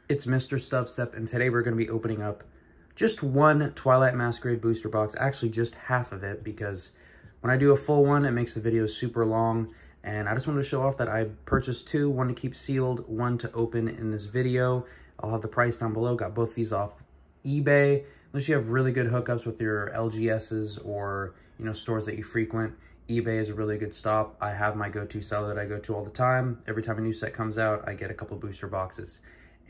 It's MisterStubstep, and today we're going to be opening up just one Twilight Masquerade Booster Box. Actually, just half of it, because when I do a full one, it makes the video super long. And I just wanted to show off that I purchased two, one to keep sealed, one to open in this video. I'll have the price down below. Got both these off eBay. Unless you have really good hookups with your LGSs or, you know, stores that you frequent, eBay is a really good stop. I have my go-to seller that I go to all the time. Every time a new set comes out, I get a couple booster boxes.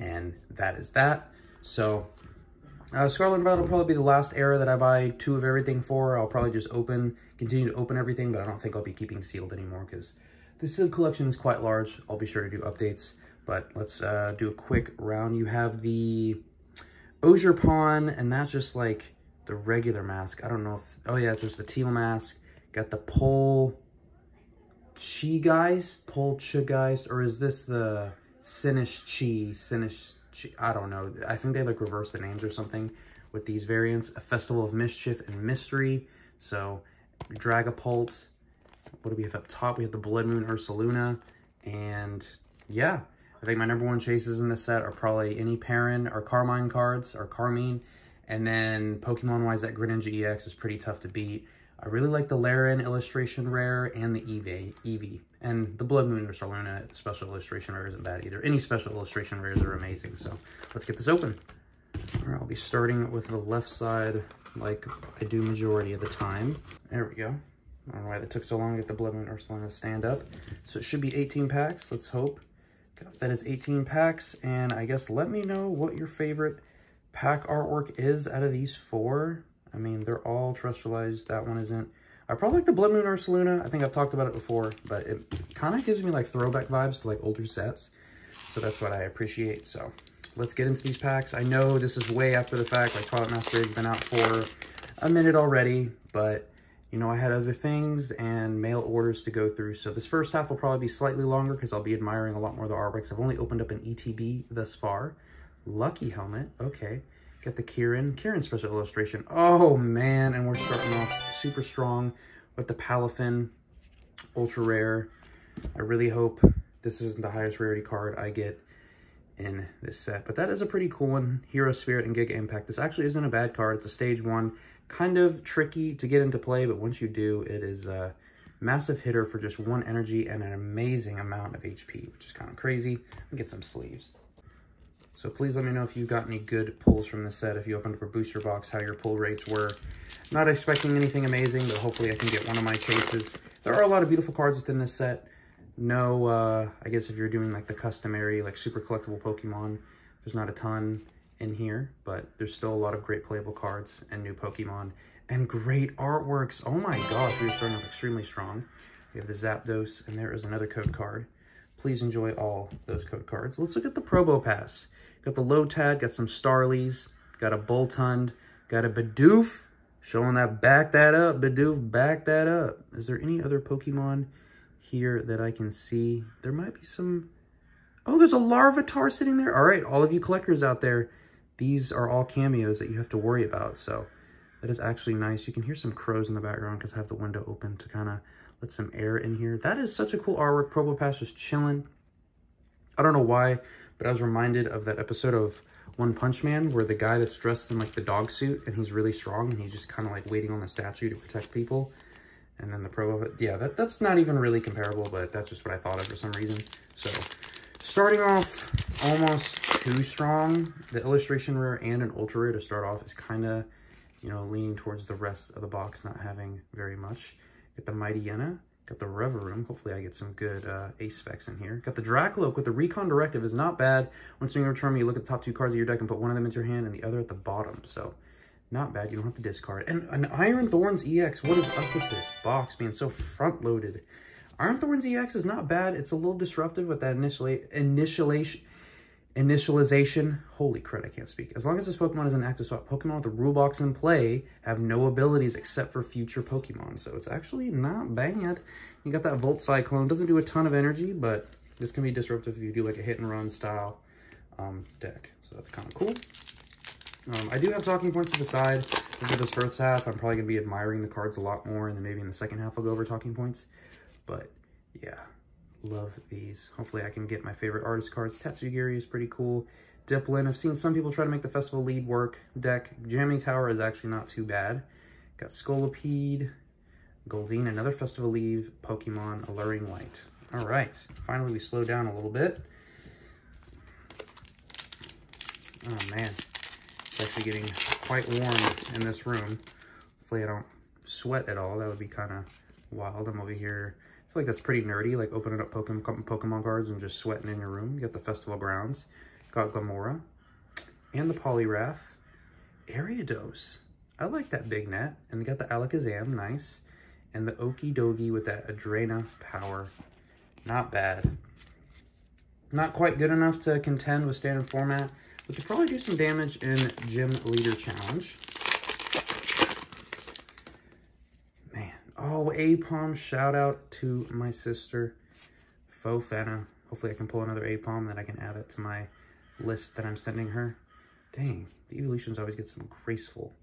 And that is that. So Scarlet and Violet will probably be the last era that I buy two of everything for. I'll probably just continue to open everything, but I don't think I'll be keeping sealed anymore because the sealed collection is quite large. I'll be sure to do updates, but let's do a quick round. You have the Ogerpon, and that's just like the regular mask. I don't know if, oh yeah, it's just the teal mask. Got the Polchigeist, or is this the Sinish, I don't know. I think they like reverse the names or something with these variants. A Festival of Mischief and Mystery. So Dragapult. What do we have up top? We have the Blood Moon Ursaluna. And yeah, I think my number one chases in this set are probably any Perrin or Carmine cards, or Carmine. And then Pokemon-wise, that Greninja EX is pretty tough to beat. I really like the Laren illustration rare and the Eevee. And the Blood Moon Ursaluna special illustration rare isn't bad either. Any special illustration rares are amazing. So let's get this open. All right, I'll be starting with the left side like I do majority of the time. There we go. I don't know why that took so long to get the Blood Moon Ursaluna to stand up. So it should be 18 packs. Let's hope. That is 18 packs. And I guess let me know what your favorite pack artwork is out of these four. I mean, they're all terrestrialized. That one isn't. I probably like the Blood Moon Ursaluna. I think I've talked about it before, but it kind of gives me like throwback vibes to like older sets. So that's what I appreciate. So let's get into these packs. I know this is way after the fact. Like Twilight Masquerade's been out for a minute already, but you know, I had other things and mail orders to go through. So this first half will probably be slightly longer because I'll be admiring a lot more of the artworks. I've only opened up an ETB thus far. Lucky Helmet. Okay. Got the Kieran special illustration. Oh, man. And we're starting off super strong with the Palafin Ultra Rare. I really hope this isn't the highest rarity card I get in this set. But that is a pretty cool one. Hero Spirit and Giga Impact. This actually isn't a bad card. It's a stage 1. Kind of tricky to get into play, but once you do, it is a massive hitter for just 1 energy and an amazing amount of HP, which is kind of crazy. I'll get some sleeves. So please let me know if you got any good pulls from this set. If you opened up a booster box, how your pull rates were. Not expecting anything amazing, but hopefully I can get one of my chases. There are a lot of beautiful cards within this set. No, I guess if you're doing like the customary, like super collectible Pokemon, there's not a ton in here, but there's still a lot of great playable cards and new Pokemon and great artworks. Oh my gosh, we're starting off extremely strong. We have the Zapdos, and there is another code card. Please enjoy all those code cards. Let's look at the Probopass. Got the Lotad, got some Starlies, got a Boltund, got a Bidoof, showing that, back that up, Bidoof, back that up. Is there any other Pokemon here that I can see? There might be some. Oh, there's a Larvitar sitting there. All right, all of you collectors out there, these are all cameos that you have to worry about. So that is actually nice. You can hear some crows in the background because I have the window open to kind of let some air in here. That is such a cool artwork. Probopass just chilling. I don't know why, but I was reminded of that episode of One Punch Man where the guy that's dressed in like the dog suit and he's really strong and he's just kind of like waiting on the statue to protect people. And then the Probopass, yeah, that's not even really comparable, but that's just what I thought of for some reason. So starting off almost too strong. The illustration rare and an ultra rare to start off is kind of, you know, leaning towards the rest of the box, not having very much. Get the Mighty Yenna. Got the Reverum. Hopefully I get some good ace specs in here. Got the Dracloak with the Recon Directive is not bad. Once you return, you look at the top 2 cards of your deck and put one of them into your hand and the other at the bottom. So not bad. You don't have to discard. And an Iron Thorns EX. What is up with this box being so front-loaded? Iron Thorns EX is not bad. It's a little disruptive with that initialization. Holy crap, I can't speak. As long as this Pokemon is an active spot, Pokemon with the rule box in play have no abilities except for future Pokemon. So it's actually not bad. You got that Volt Cyclone. Doesn't do a ton of energy, but this can be disruptive if you do like a hit and run style deck. So that's kind of cool. I do have talking points to the side. For this first half, I'm probably going to be admiring the cards a lot more, and then maybe in the second half I'll go over talking points. But yeah, love these. Hopefully I can get my favorite artist cards. Tatsugiri is pretty cool. Diplin. I've seen some people try to make the Festival Lead work deck. Jamming Tower is actually not too bad. Got Scolipede, Goldeen, another Festival Lead Pokemon, Alluring Light. All right, finally we slow down a little bit. Oh man, it's actually getting quite warm in this room. Hopefully I don't sweat at all. That would be kind of wild. I'm over here. I feel like that's pretty nerdy, like opening up Pokemon cards and just sweating in your room. You got the Festival Grounds, got Glamora, and the Poliwrath, Ariados. I like that big net. And we got the Alakazam, nice. And the Okidogi with that Adrena power. Not bad. Not quite good enough to contend with standard format, but could probably do some damage in Gym Leader Challenge. Man. Oh, Apom. Shout out to my sister, Fofena. Hopefully I can pull another Apom, then I can add it to my list that I'm sending her. Dang, the evolutions always get some graceful.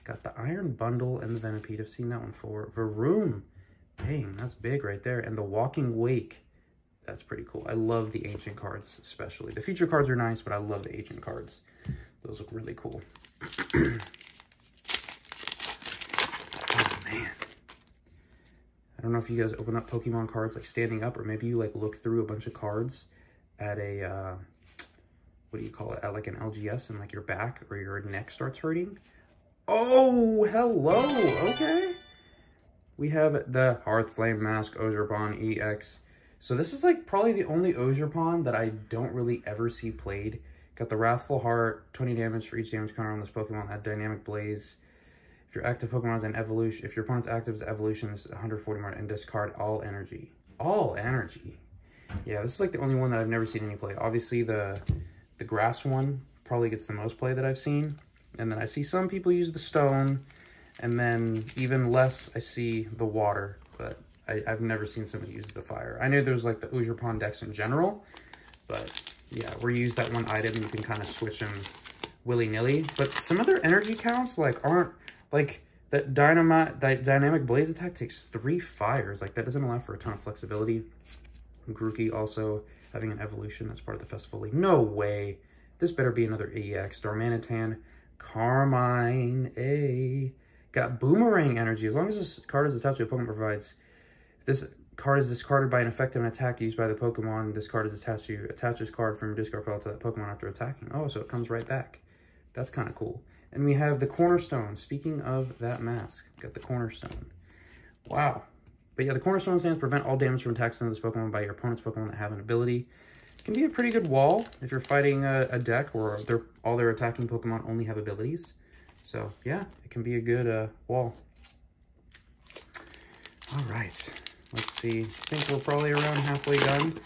Got the Iron Bundle and the Venipede. I've seen that one for Varoom. Dang, that's big right there. And the Walking Wake. That's pretty cool. I love the ancient cards, especially. The feature cards are nice, but I love the ancient cards. Those look really cool. Oh, man. I don't know if you guys open up Pokemon cards like standing up, or maybe you like look through a bunch of cards at a, what do you call it? At like an LGS and like your back or your neck starts hurting. Oh, hello. Okay. We have the Hearthflame Mask Ogerpon EX. So this is like probably the only Ogerpon that I don't really ever see played. Got the Wrathful Heart, 20 damage for each damage counter on this Pokemon. That Dynamic Blaze. If your active Pokemon is an evolution, if your opponent's active is evolution, is 140 more, and discard all energy. All energy. Yeah, this is like the only one that I've never seen any play. Obviously the grass one probably gets the most play that I've seen. And then I see some people use the stone, and then even less I see the water, but I've never seen somebody use the fire. I know there's like the Ogerpon decks in general, but yeah, where you use that one item, you can kind of switch them willy-nilly. But some other energy counts like aren't, like that Dynamic Blaze attack takes 3 fires. Like that doesn't allow for a ton of flexibility. Grookey also having an evolution, that's part of the Festival League. No way. This better be another EX. Darmanitan, Carmine, got Boomerang energy. As long as this card is attached to a Pokemon provides, if this card is discarded by an effective attack used by the Pokemon, this card is attached to you. Attach this card from your discard pile to that Pokemon after attacking. Oh, so it comes right back. That's kind of cool. And we have the Cornerstone. Speaking of that mask, got the Cornerstone. Wow. But yeah, the Cornerstone stands prevent all damage from attacks on this Pokemon by your opponent's Pokemon that have an ability. It can be a pretty good wall if you're fighting a deck where all their attacking Pokemon only have abilities. So yeah, it can be a good wall. All right, let's see. I think we're probably around halfway done,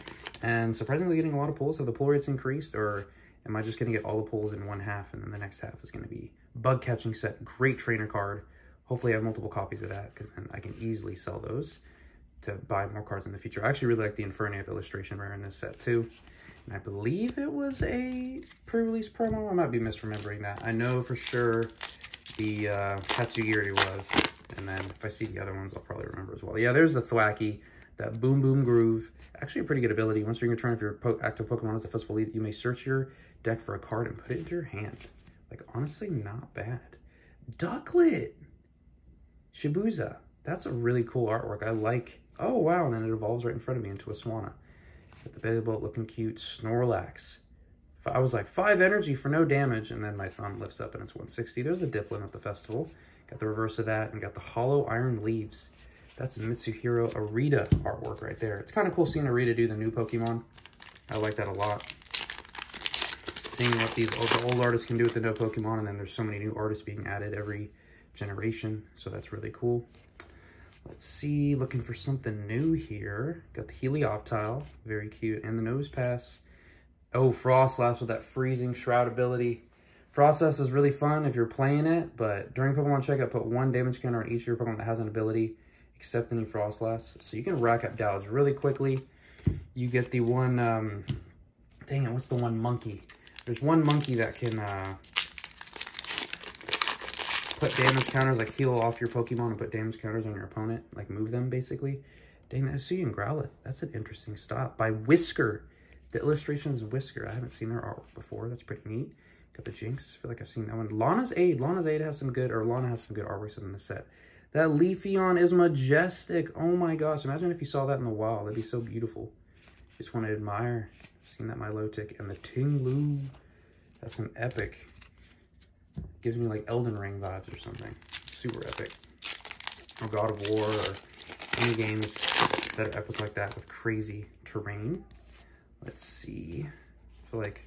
and surprisingly getting a lot of pulls. Have the pull rates increased, or am I just going to get all the pulls in one half, and then the next half is going to be Bug Catching Set, great trainer card. Hopefully I have multiple copies of that, because then I can easily sell those to buy more cards in the future. I actually really like the Infernape illustration rare in this set too. And I believe it was a pre-release promo. I might be misremembering that. I know for sure the Tatsugiri was. And then if I see the other ones, I'll probably remember as well. Yeah, there's the Thwackey, that Boom Boom Groove. Actually a pretty good ability. Once you're in your turn, if your active Pokemon is a Festival Lead, you may search your deck for a card and put it into your hand. Like, honestly, not bad. Ducklet! Shibuya. That's a really cool artwork. I like... Oh, wow, and then it evolves right in front of me into a Swanna. Got the Baby Boat looking cute. Snorlax. I was like, 5 energy for no damage, and then my thumb lifts up and it's 160. There's the Diplin of the festival. Got the reverse of that, and got the Hollow Iron Leaves. That's a Mitsuhiro Arita artwork right there. It's kind of cool seeing Arita do the new Pokemon. I like that a lot. Seeing what the old artists can do with the no Pokemon, and then there's so many new artists being added every generation, so that's really cool. Let's see, looking for something new here. Got the Helioptile, very cute, and the Nose Pass. Oh, Frostlass with that freezing shroud ability. Frostlass is really fun if you're playing it, but during Pokemon Checkup, put 1 damage counter on each of your Pokemon that has an ability, except any Frostlass. So you can rack up dodge really quickly. You get the one, dang it, what's the one monkey? There's one monkey that can put damage counters, like heal off your Pokemon and put damage counters on your opponent, like move them basically. Dang, that's Senoue and Growlithe. That's an interesting stop. By Whisker. The illustrations of Whisker. I haven't seen their artwork before. That's pretty neat. Got the Jinx. I feel like I've seen that one. Lana's Aid. Lana's Aid has some good, or Lana has some good artworks within the set. That Leafeon is majestic. Oh my gosh. Imagine if you saw that in the wild. That'd be so beautiful. Just want to admire. I've seen that Milotic. And the Tinglu. That's some epic. Gives me like Elden Ring vibes or something. Super epic. Or God of War or any games that are epic like that with crazy terrain. Let's see. I feel like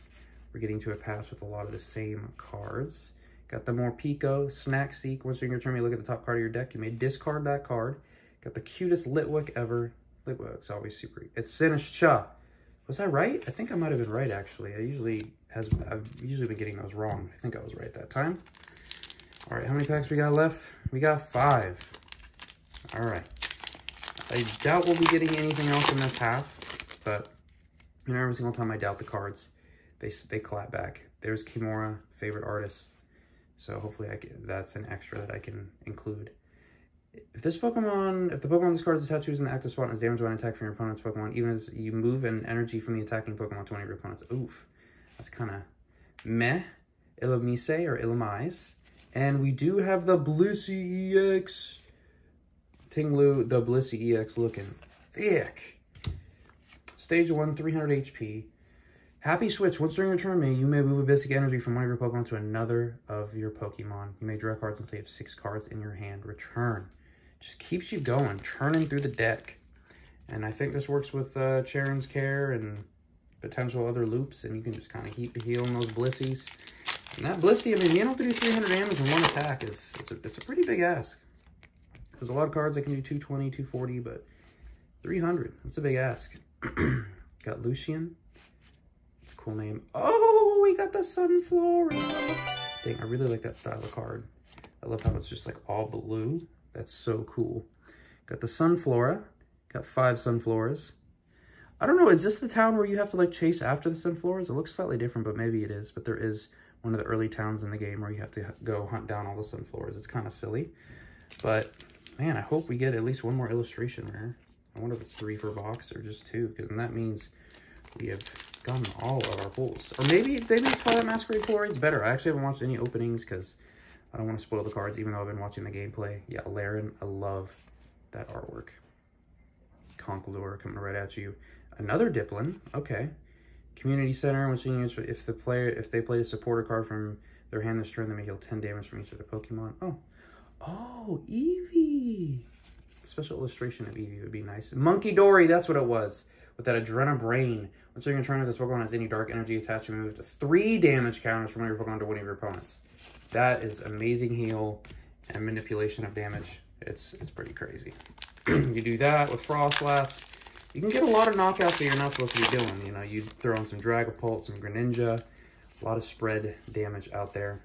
we're getting to a pass with a lot of the same cards. Got the Morpeko, Snack Seek. Once you're in your turn, you look at the top card of your deck. You may discard that card. Got the cutest Litwick ever. Litwick's always super. It's Senoue. Was I right? I think I might have been right, actually. I've usually been getting those wrong. I think I was right that time. All right, how many packs we got left? We got 5. All right. I doubt we'll be getting anything else in this half, but you know, every single time I doubt the cards, they clap back. There's Kimura, favorite artist. So hopefully that's an extra that I can include. If the Pokemon on this card is attached to an active spot and is damaged by an attack from your opponent's Pokemon, even as you move an energy from the attacking Pokemon to one of your opponents. Oof. That's kind of meh. Illumise or Illumise. And we do have the Blissey EX. Tinglu, the Blissey EX looking thick. Stage 1, 300 HP. Happy Switch. Once during your turn, you may move a basic energy from one of your Pokemon to another of your Pokemon. You may draw cards until you have 6 cards in your hand. Return. Just keeps you going, turning through the deck. And I think this works with Charon's Care and potential other loops, and you can just kind of keep healing those Blissies. And that Blissey, I mean, being able to do 300 damage in one attack it's a pretty big ask. There's a lot of cards that can do 220, 240, but 300, that's a big ask. Got Lucian. It's a cool name. Oh, we got the Sunflora. Dang, I really like that style of card. I love how it's just like all blue. That's so cool. Got the Sunflora. Got 5 Sunfloras. I don't know, is this the town where you have to like chase after the Sunfloras? It looks slightly different, but maybe it is. But there is one of the early towns in the game where you have to go hunt down all the Sunfloras. It's kind of silly. But, man, I hope we get at least one more illustration rare. I wonder if it's 3 per box or just 2, because then that means we have gotten all of our pulls. Or maybe Twilight Masquerade Booster Box better. I actually haven't watched any openings because I don't want to spoil the cards, even though I've been watching the gameplay. Yeah, Laren, I love that artwork. Conkeldurr coming right at you. Another Diplin, okay. Community Center, which if they play a supporter card from their hand this turn, they may heal 10 damage from each of their Pokemon. Oh, Eevee. Special illustration of Eevee would be nice. Monkey Dory, that's what it was. With that Adrenabrain. Once you're going to turn, if this Pokemon has any dark energy attached, you move to 3 damage counters from one of your Pokemon to one of your opponents. That is amazing heal and manipulation of damage. It's pretty crazy. You do that with Frostlass. You can get a lot of knockouts that you're not supposed to be doing. You know, you throw in some Dragapult, some Greninja. A lot of spread damage out there.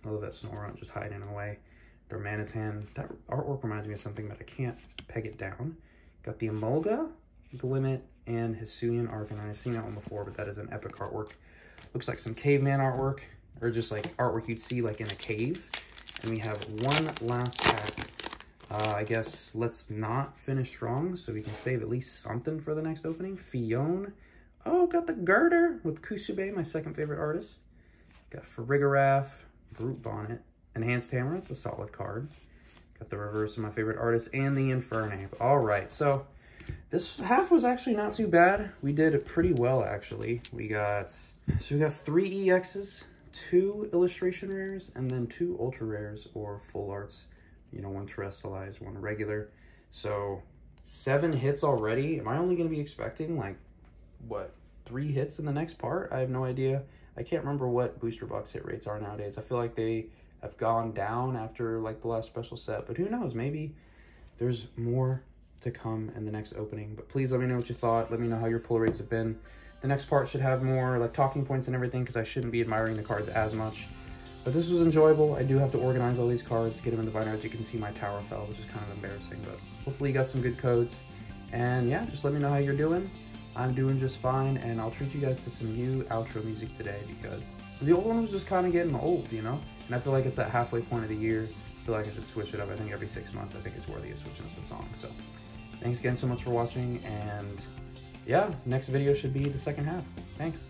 I love that Snorunt just hiding away. Darmanitan. That artwork reminds me of something, but I can't peg it down. Got the Emolga, Glimmet, and Hisuian Arcanine. I've seen that one before, but that is an epic artwork. Looks like some caveman artwork, or just like artwork you'd see like in a cave. And we have one last pack. I guess let's not finish strong so we can save at least something for the next opening. Fione. Oh, got the Girder with Kusube, my second favorite artist. Got Farigiraf, Brute Bonnet, Enhanced Hammer. It's a solid card. Got the reverse of my favorite artist and the Infernape. All right, so this half was actually not too bad. We did pretty well, actually. We got 3 EXs, 2 illustration rares, and then 2 ultra rares or full arts. You know, 1 terrestrialized, 1 regular. So 7 hits already. Am I only going to be expecting like, what, 3 hits in the next part? I have no idea. I can't remember what booster box hit rates are nowadays. I feel like they have gone down after like the last special set, but who knows? Maybe there's more to come in the next opening. But please let me know what you thought. Let me know how your pull rates have been. The next part should have more like talking points and everything, because I shouldn't be admiring the cards as much. But this was enjoyable. I do have to organize all these cards, get them in the binder. As you can see, my tower fell, which is kind of embarrassing, but hopefully you got some good codes. And yeah, just let me know how you're doing. I'm doing just fine, and I'll treat you guys to some new outro music today, because the old one was just kind of getting old, you know? And I feel like it's that halfway point of the year. I feel like I should switch it up. I think every 6 months, I think it's worthy of switching up the song. So thanks again so much for watching, and yeah, next video should be the second half. Thanks.